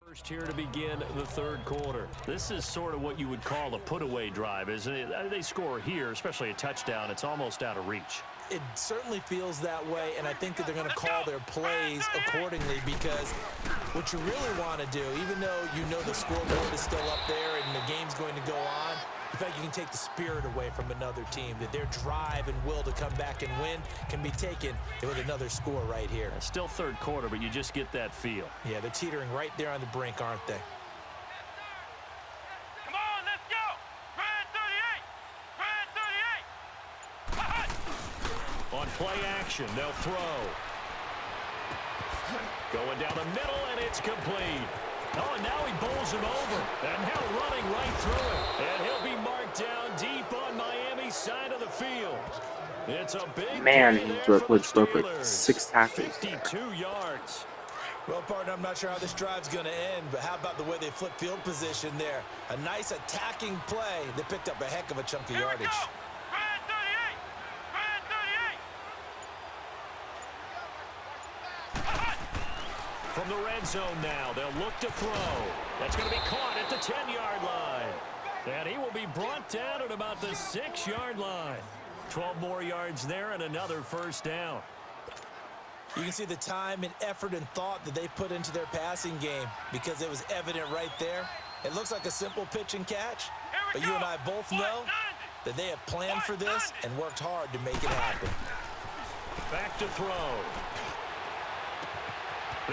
First here to begin the third quarter. This is sort of what you would call a put-away drive, isn't it? They score here, especially a touchdown. It's almost out of reach. It certainly feels that way, and I think that they're going to call their plays accordingly because what you really want to do, even though you know the scoreboard is still up there and the game's going to go on, in fact, you can take the spirit away from another team, that their drive and will to come back and win can be taken with another score right here. It's still third quarter, but you just get that feel. Yeah, they're teetering right there on the brink, aren't they? Come on, let's go! Red 38! Red 38! On play action, they'll throw. Going down the middle, and it's complete. Oh, and now he bowls him over. And now running right through it. And he'll be marked down deep on Miami's side of the field. It's a big Man, play he there for the broke like Steelers. 6 tackles. 52 yards. Well, partner, I'm not sure how this drive's going to end, but how about the way they flip field position there? A nice attacking play. They picked up a heck of a chunk of yardage. Red 38! Red 38! From the red zone now, they'll look to throw. That's going to be caught at the 10-yard line. And he will be brought down at about the 6-yard line. 12 more yards there and another first down. You can see the time and effort and thought that they put into their passing game because it was evident right there. It looks like a simple pitch and catch, but you and I both know that they have planned for this and worked hard to make it happen. Back to throw.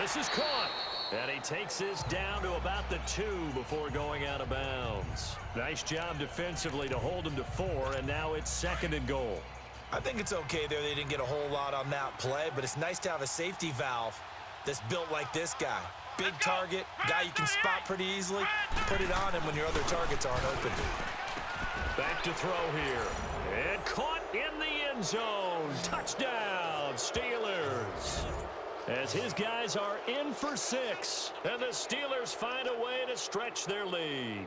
This is caught. And he takes this down to about the 2 before going out of bounds. Nice job defensively to hold him to 4, and now it's 2nd and goal. I think it's okay there. They didn't get a whole lot on that play, but it's nice to have a safety valve that's built like this guy. Big target, guy you can spot pretty easily. Put it on him when your other targets aren't open. Back to throw here. And caught in the end zone. Touchdown, Steelers. As his guys are in for 6, and the Steelers find a way to stretch their lead.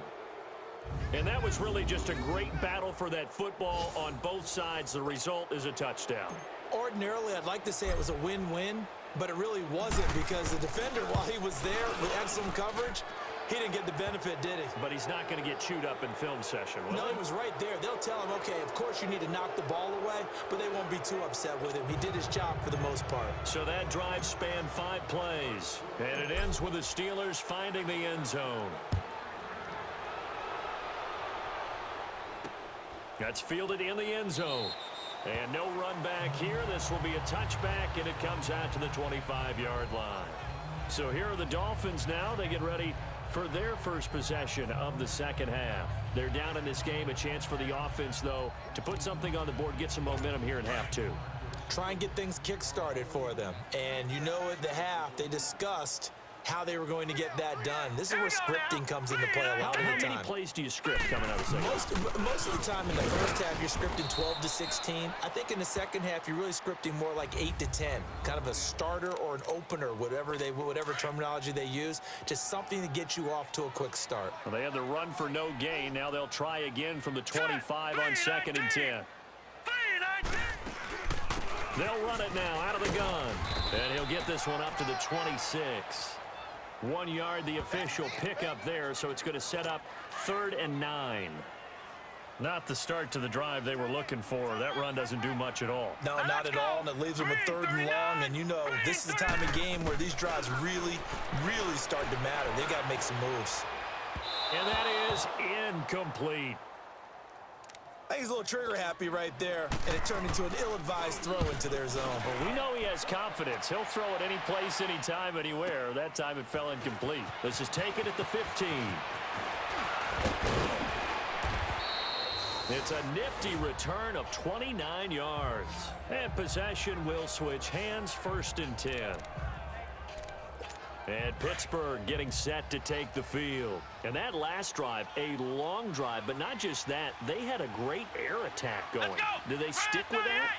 And that was really just a great battle for that football on both sides. The result is a touchdown. Ordinarily, I'd like to say it was a win-win, but it really wasn't because the defender, while he was there with excellent coverage, he didn't get the benefit, did he? But he's not going to get chewed up in film session, will No, he? he was right there. They'll tell him, okay, of course you need to knock the ball away, but they won't be too upset with him. He did his job for the most part. So that drive spanned 5 plays, and it ends with the Steelers finding the end zone. That's fielded in the end zone. And no run back here. This will be a touchback, and it comes out to the 25-yard line. So here are the Dolphins now. They get ready for their first possession of the second half. They're down in this game. A chance for the offense, though, to put something on the board, get some momentum here in half 2. Try and get things kick-started for them. And you know at the half, they discussed how they were going to get that done. This is where scripting comes into play a lot of the time. How many plays do you script coming out of the second half? Most of the time in the first half, you're scripting 12 to 16. I think in the second half, you're really scripting more like 8 to 10. Kind of a starter or an opener, whatever terminology they use. Just something to get you off to a quick start. Well, they had the run for no gain. Now they'll try again from the 25 on 2nd and 10. They'll run it now out of the gun. And he'll get this one up to the 26. 1 yard, the official pickup there, so it's going to set up 3rd and 9. Not the start to the drive they were looking for. That run doesn't do much at all. No, not at all, and it leaves them with 3rd and long, and you know this is the time of game where these drives really start to matter. They got to make some moves. And that is incomplete. I think he's a little trigger happy right there, and it turned into an ill-advised throw into their zone. Well, we know he has confidence. He'll throw it any place, anytime, anywhere. That time it fell incomplete. This is taken at the 15. It's a nifty return of 29 yards. And possession will switch hands, 1st and 10. And Pittsburgh getting set to take the field. And that last drive, a long drive, but not just that. They had a great air attack going. Do they stick with that?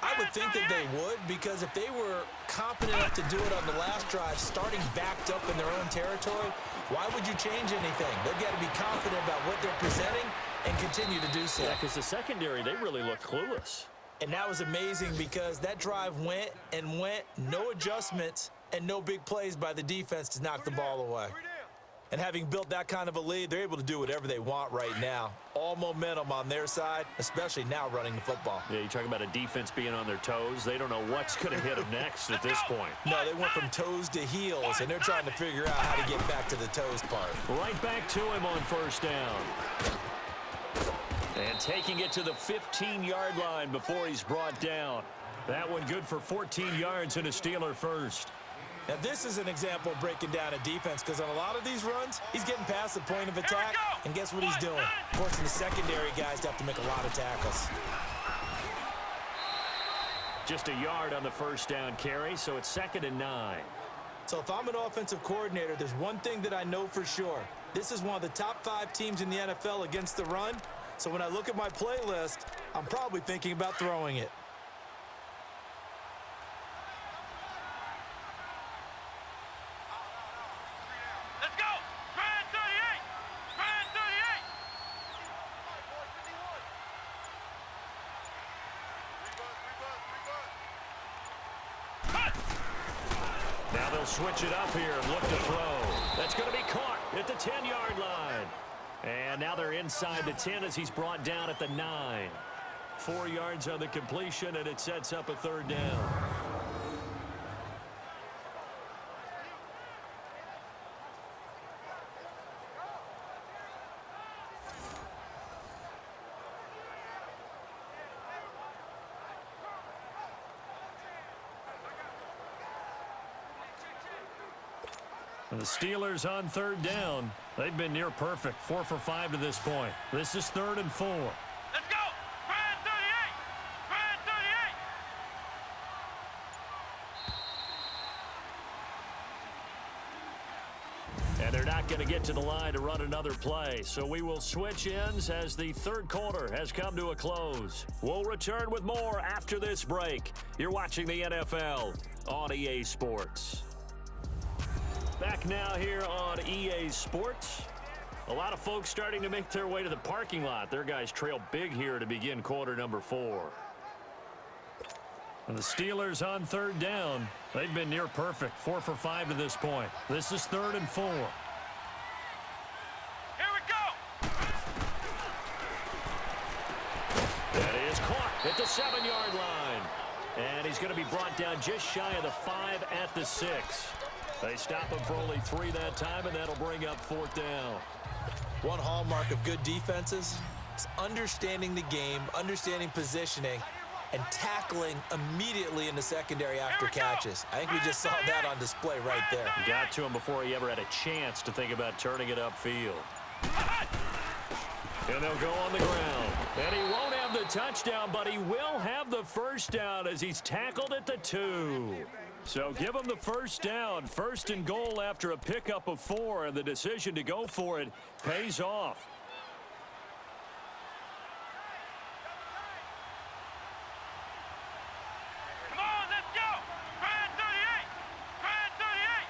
I would think that they would, because if they were competent enough to do it on the last drive, starting backed up in their own territory, why would you change anything? They've got to be confident about what they're presenting and continue to do so. Yeah, because the secondary, they really looked clueless. And that was amazing because that drive went and went, no adjustments, and no big plays by the defense to knock the ball away. And having built that kind of a lead, they're able to do whatever they want right now. All momentum on their side, especially now running the football. Yeah, you talk about a defense being on their toes. They don't know what's going to hit them next at this point. No, they went from toes to heels, and they're trying to figure out how to get back to the toes part. Right back to him on first down. And taking it to the 15-yard line before he's brought down. That one good for 14 yards and a Steeler first. Now, this is an example of breaking down a defense because on a lot of these runs, he's getting past the point of attack, and guess what he's doing? Forcing the secondary guys to have to make a lot of tackles. Just a yard on the first down carry, so it's 2nd and 9. So if I'm an offensive coordinator, there's one thing that I know for sure. This is one of the top 5 teams in the NFL against the run, so when I look at my playlist, I'm probably thinking about throwing it. Now they'll switch it up here and look to throw. That's going to be caught at the 10-yard line. And now they're inside the 10 as he's brought down at the 9. 4 yards on the completion, and it sets up a 3rd down. And the Steelers on 3rd down. They've been near perfect. 4 for 5 to this point. This is 3rd and 4. Let's go! Brand 38! Brand 38! And they're not going to get to the line to run another play. So we will switch ends as the 3rd quarter has come to a close. We'll return with more after this break. You're watching the NFL on EA Sports. Back now here on EA Sports. A lot of folks starting to make their way to the parking lot. Their guys trail big here to begin quarter number 4. And the Steelers on 3rd down. They've been near perfect. 4 for 5 to this point. This is 3rd and 4. Here we go! That is caught at the 7-yard line. And he's going to be brought down just shy of the 5 at the 6. They stop him for only 3 that time, and that'll bring up 4th down. One hallmark of good defenses is understanding the game, understanding positioning, and tackling immediately in the secondary after catches. I think we just saw that on display right there. Got to him before he ever had a chance to think about turning it upfield. And they'll go on the ground. And he won't have the touchdown, but he will have the first down as he's tackled at the 2. So give him the first down. 1st and goal after a pickup of 4, and the decision to go for it pays off. Come on, let's go! Brand 38! Brand 38!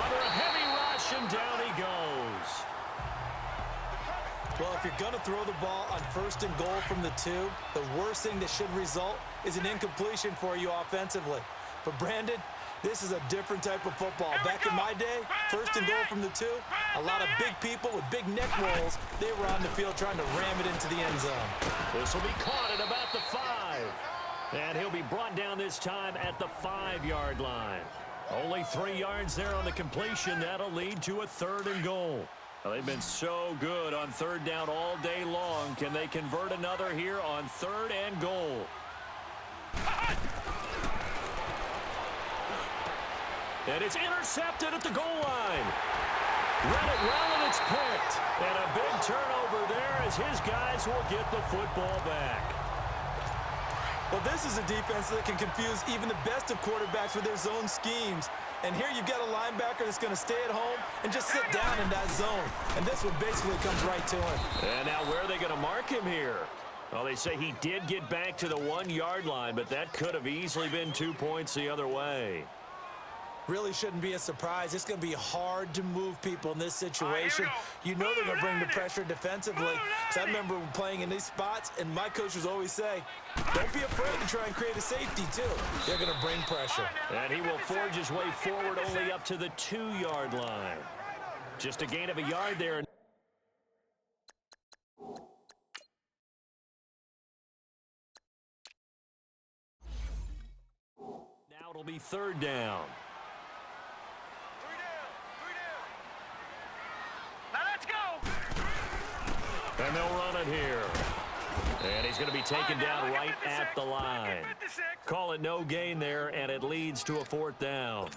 Under a heavy rush, and down he goes. Well, if you're going to throw the ball on 1st and goal from the 2, the worst thing that should result is an incompletion for you offensively. But, Brandon, this is a different type of football. Back in my day, 1st and goal from the 2, a lot of big people with big neck rolls, they were on the field trying to ram it into the end zone. This will be caught at about the 5. And he'll be brought down this time at the 5-yard line. Only 3 yards there on the completion. That'll lead to a 3rd and goal. Well, they've been so good on 3rd down all day long. Can they convert another here on 3rd and goal? And it's intercepted at the goal line. Read it well, and it's picked. And a big turnover there as his guys will get the football back. Well, this is a defense that can confuse even the best of quarterbacks with their zone schemes. And here you've got a linebacker that's going to stay at home and just sit down in that zone. And this one basically comes right to him. And now where are they going to mark him here? Well, they say he did get back to the 1-yard line, but that could have easily been 2 points the other way. Really shouldn't be a surprise. It's going to be hard to move people in this situation. You know they're going to bring the pressure defensively. Because I remember playing in these spots, and my coaches always say, don't be afraid to try and create a safety, too. They're going to bring pressure. And he will forge his way forward only up to the 2-yard line. Just a gain of a yard there. Now it'll be 3rd down. Now let's go. And they'll run it here. And he's going to be taken down right at the line. Call it no gain there, and it leads to a 4th down.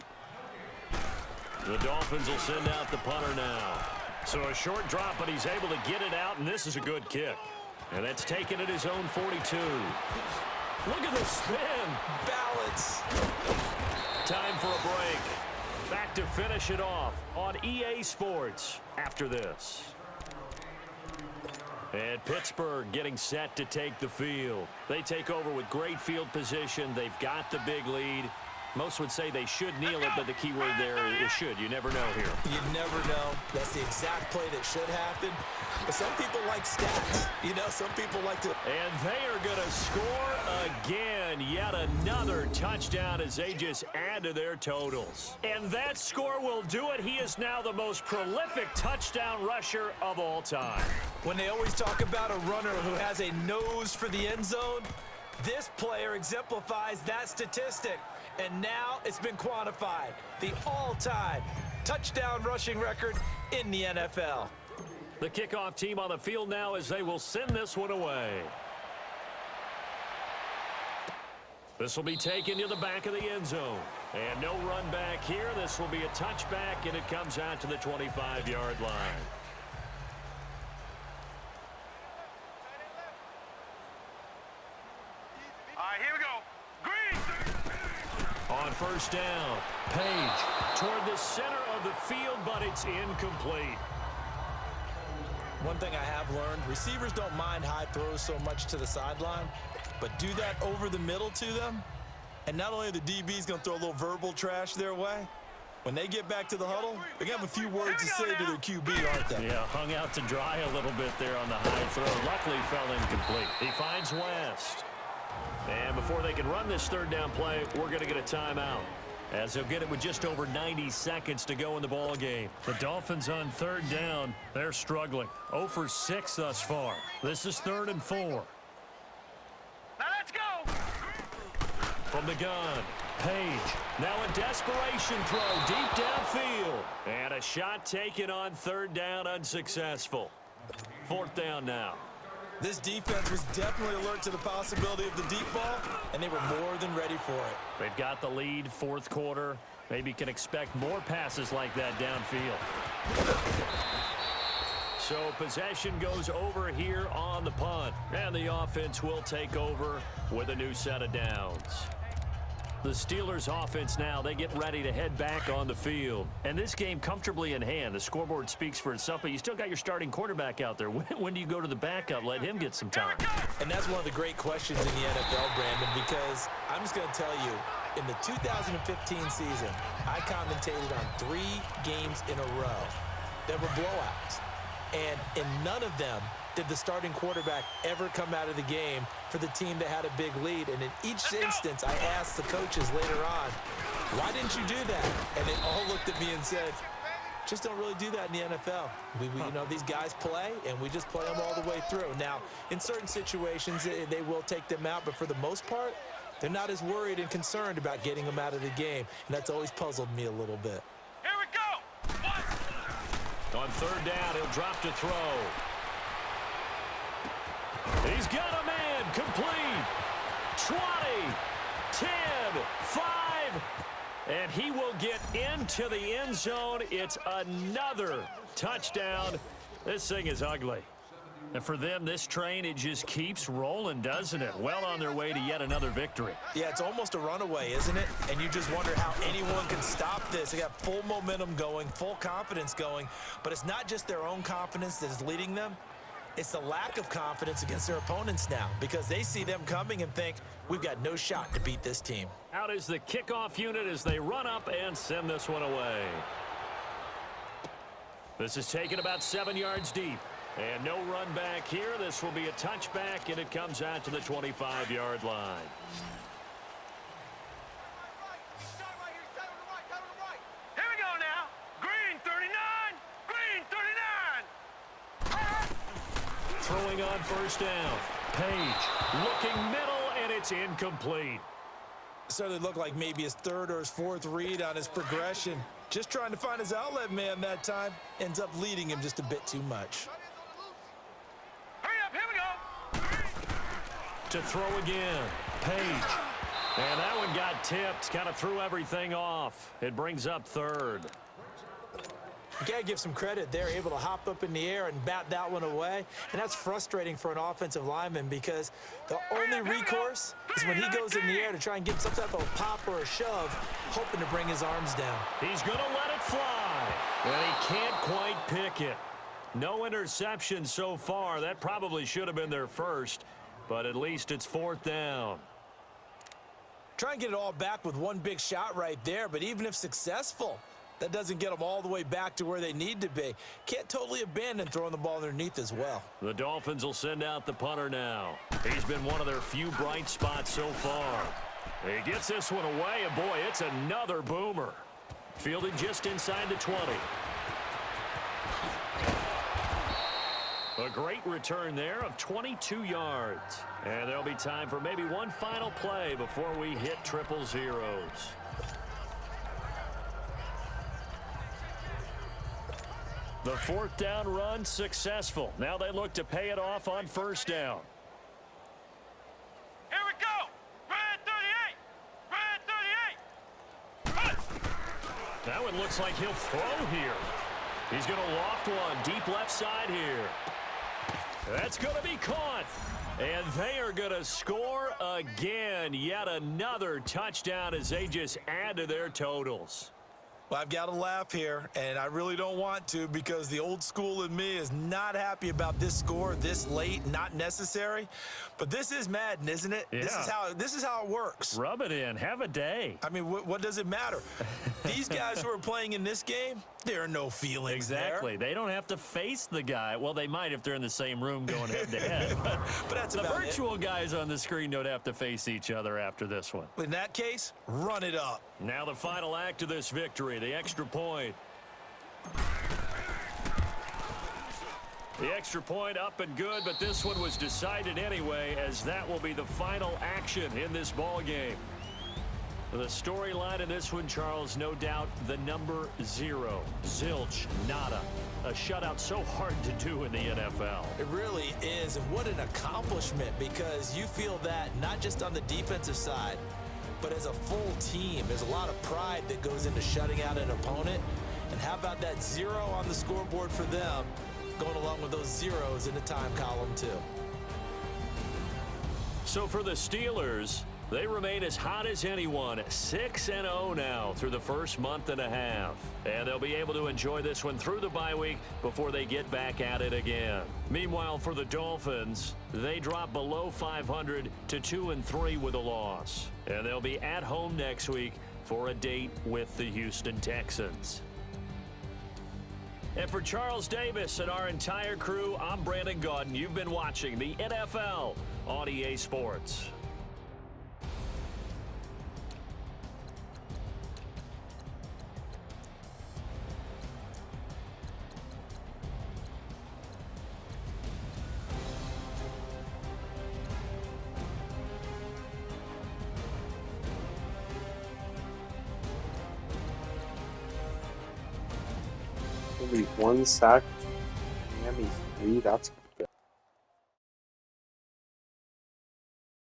The Dolphins will send out the punter now. So a short drop, but he's able to get it out, and this is a good kick. And that's taken at his own 42. Look at the spin. Balance. Time for a break. Back to finish it off on EA Sports after this. And Pittsburgh getting set to take the field. They take over with great field position. They've got the big lead. Most would say they should kneel it, but the key word there is should. You never know here. You never know. That's the exact play that should happen. But some people like stats. You know, some people like to. And they are going to score again. Yet another touchdown as they just add to their totals. And that score will do it. He is now the most prolific touchdown rusher of all time. When they always talk about a runner who has a nose for the end zone, this player exemplifies that statistic. And now it's been quantified. The all-time touchdown rushing record in the NFL. The kickoff team on the field now as they will send this one away. This will be taken to the back of the end zone. And no run back here. This will be a touchback, and it comes out to the 25-yard line. All right, here we go. Green. On 1st down, Page toward the center of the field, but it's incomplete. One thing I have learned, receivers don't mind high throws so much to the sideline, but do that over the middle to them, and not only are the DBs going to throw a little verbal trash their way, when they get back to the huddle, they're going to have a few words to say to their QB, aren't they? Yeah, hung out to dry a little bit there on the high throw. Luckily fell incomplete. He finds West. And before they can run this 3rd down play, we're going to get a timeout, as they'll get it with just over 90 seconds to go in the ball game. The Dolphins on 3rd down, they're struggling. 0 for 6 thus far. This is 3rd and 4. Now let's go. From the gun, Page. Now a desperation throw deep downfield. And a shot taken on 3rd down, unsuccessful. 4th down now. This defense was definitely alert to the possibility of the deep ball, and they were more than ready for it. They've got the lead, 4th quarter. Maybe can expect more passes like that downfield. So possession goes over here on the punt, and the offense will take over with a new set of downs. The Steelers offense now, they get ready to head back on the field. And this game comfortably in hand. The scoreboard speaks for itself, but you still got your starting quarterback out there. When do you go to the backup? Let him get some time. And that's one of the great questions in the NFL, Brandon, because I'm just going to tell you, in the 2015 season, I commentated on 3 games in a row that were blowouts. And in none of them did the starting quarterback ever come out of the game for the team that had a big lead. And in each instance, I asked the coaches later on, why didn't you do that? And they all looked at me and said, just don't really do that in the NFL. You know, these guys play, and we just play them all the way through. Now, in certain situations, they will take them out, but for the most part, they're not as worried and concerned about getting them out of the game. And that's always puzzled me a little bit. Here we go. On 3rd down, he'll drop to throw. He's got a man, complete. 20, 10, 5, and he will get into the end zone. It's another touchdown. This thing is ugly. And for them, this train, it just keeps rolling, doesn't it? Well on their way to yet another victory. Yeah, it's almost a runaway, isn't it? And you just wonder how anyone can stop this. They got full momentum going, full confidence going, but it's not just their own confidence that is leading them. It's the lack of confidence against their opponents now because they see them coming and think, we've got no shot to beat this team. Out is the kickoff unit as they run up and send this one away. This is taken about 7 yards deep. And no run back here. This will be a touchback, and it comes out to the 25-yard line. Here we go now. Green 39. Green 39. Throwing on first down. Page looking middle, and it's incomplete. Certainly looked like maybe his third or his fourth read on his progression. Just trying to find his outlet man that time. Ends up leading him just a bit too much. Hurry up. Here we go. To throw again. Page. And that one got tipped. Kind of threw everything off. It brings up third. You got to give some credit. They're able to hop up in the air and bat that one away. And that's frustrating for an offensive lineman because the only recourse is when he goes in the air to try and get some type of pop or a shove, hoping to bring his arms down. He's going to let it fly. And he can't quite pick it. No interception so far. That probably should have been their first, but at least it's fourth down. Try and get it all back with one big shot right there, but even if successful, that doesn't get them all the way back to where they need to be. Can't totally abandon throwing the ball underneath as well. The Dolphins will send out the punter now. He's been one of their few bright spots so far. He gets this one away, and boy, it's another boomer. Fielded just inside the 20. A great return there of 22 yards. And there'll be time for maybe one final play before we hit triple zeros. The fourth down run successful. Now they look to pay it off on first down. Here we go. Red 38. Red 38. That one looks like he'll throw here. He's going to loft one deep left side here. That's going to be caught. And they are going to score again. Yet another touchdown as they just add to their totals. Well, I've got to laugh here, and I really don't want to because the old school in me is not happy about this score this late, not necessary. But this is Madden, isn't it? Yeah. This is how it works. Rub it in. Have a day. I mean, what does it matter? These guys who are playing in this game, there are no feelings Exactly. there. They don't have to face the guy. Well, they might if they're in the same room going head-to-head. But that's the about virtual guys on the screen don't have to face each other after this one. In that case, run it up. Now the final act of this victory, the extra point. The extra point up and good, but this one was decided anyway, as that will be the final action in this ball game. The storyline in this one, Charles, no doubt the number 0. Zilch, nada. A shutout so hard to do in the NFL. It really is, and what an accomplishment, because you feel that not just on the defensive side, but as a full team. There's a lot of pride that goes into shutting out an opponent. And how about that 0 on the scoreboard for them, going along with those zeros in the time column too. So for the Steelers, they remain as hot as anyone, 6-0 now through the first month and a half. And they'll be able to enjoy this one through the bye week before they get back at it again. Meanwhile, for the Dolphins, they drop below 500 to 2-3 with a loss. And they'll be at home next week for a date with the Houston Texans. And for Charles Davis and our entire crew, I'm Brandon Gaudin. You've been watching the NFL on EA Sports. Only 1 sack, Miami 3. That's